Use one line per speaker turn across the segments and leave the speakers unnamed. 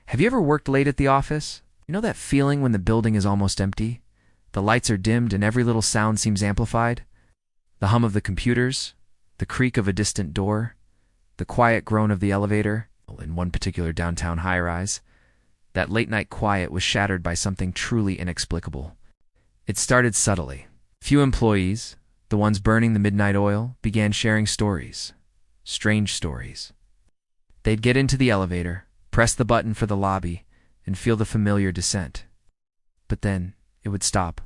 Have you ever worked late at the office? You know that feeling when the building is almost empty? The lights are dimmed and every little sound seems amplified? The hum of the computers, the creak of a distant door, the quiet groan of the elevator, in one particular downtown high-rise. That late-night quiet was shattered by something truly inexplicable. It started subtly. Few employees, the ones burning the midnight oil, began sharing stories. Strange stories. They'd get into the elevator, press the button for the lobby, and feel the familiar descent. But then it would stop.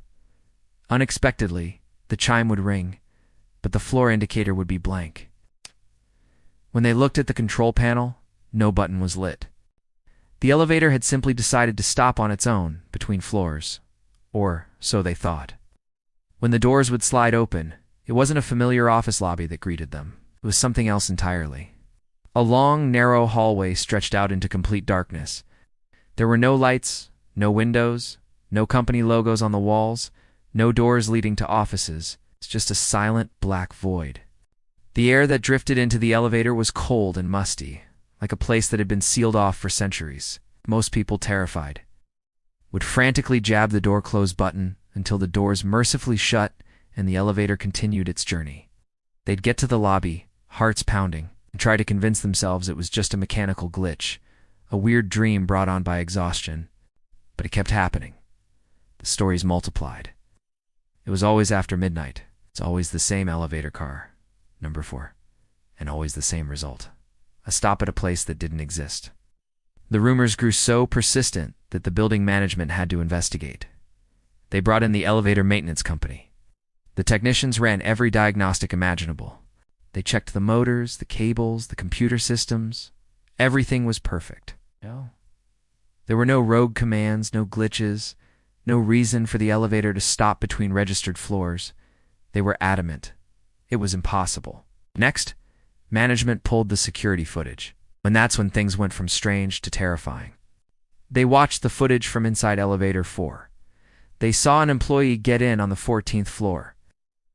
Unexpectedly, the chime would ring, but the floor indicator would be blank. When they looked at the control panel, no button was lit. The elevator had simply decided to stop on its own between floors, or so they thought. When the doors would slide open, it wasn't a familiar office lobby that greeted them. It was something else entirely. A long, narrow hallway stretched out into complete darkness. There were no lights, no windows, no company logos on the walls, no doors leading to offices. It's just a silent, black void. The air that drifted into the elevator was cold and musty, like a place that had been sealed off for centuries. Most people, terrified, would frantically jab the door close button until the doors mercifully shut and the elevator continued its journey. They'd get to the lobby, hearts pounding, and try to convince themselves it was just a mechanical glitch, a weird dream brought on by exhaustion. But it kept happening. The stories multiplied. It was always after midnight. It's always the same elevator car, number 4, and always the same result. A stop at a place that didn't exist. The rumors grew so persistent that the building management had to investigate. They brought in the elevator maintenance company. The technicians ran every diagnostic imaginable. They checked the motors, the cables, the computer systems. Everything was perfect. There were no rogue commands, no glitches, no reason for the elevator to stop between registered floors. They were adamant. It was impossible. Next, management pulled the security footage, and that's when things went from strange to terrifying. They watched the footage from inside elevator 4. They saw an employee get in on the 14th floor.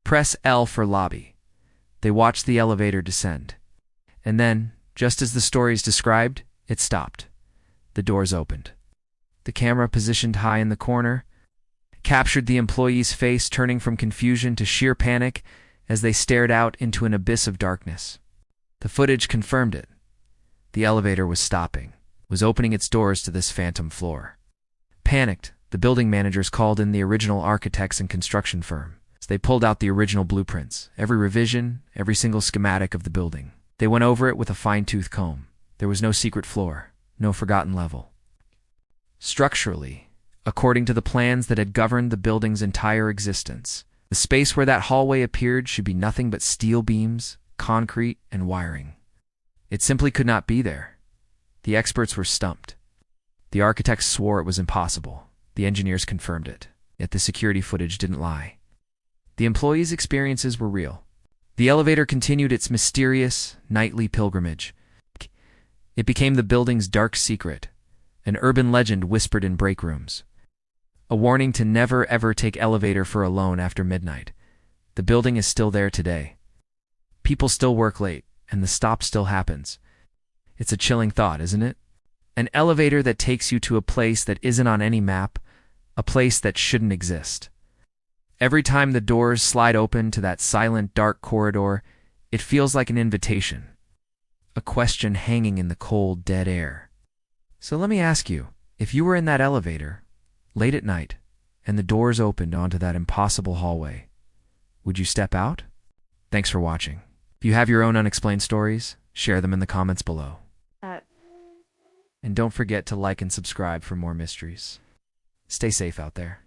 Press L for lobby. They watched the elevator descend. And then, just as the stories described, it stopped. The doors opened. The camera, positioned high in the corner, captured the employee's face turning from confusion to sheer panic as they stared out into an abyss of darkness. The footage confirmed it. The elevator was stopping, was opening its doors to this phantom floor. Panicked, the building managers called in the original architects and construction firm. They pulled out the original blueprints, every revision, every single schematic of the building. They went over it with a fine-tooth comb. There was no secret floor, no forgotten level. Structurally, according to the plans that had governed the building's entire existence, the space where that hallway appeared should be nothing but steel beams, concrete, and wiring. It simply could not be there. The experts were stumped. The architects swore it was impossible. The engineers confirmed it. Yet the security footage didn't lie. The employees' experiences were real. The elevator continued its mysterious, nightly pilgrimage. It became the building's dark secret, an urban legend whispered in break rooms. A warning to never ever take elevator for alone after midnight. The building is still there today. People still work late, and the stop still happens. It's a chilling thought, isn't it? An elevator that takes you to a place that isn't on any map, a place that shouldn't exist. Every time the doors slide open to that silent, dark corridor, it feels like an invitation, a question hanging in the cold, dead air. So let me ask you, if you were in that elevator, late at night, and the doors opened onto that impossible hallway, would you step out? Thanks for watching. If you have your own unexplained stories, share them in the comments below. And don't forget to like and subscribe for more mysteries. Stay safe out there.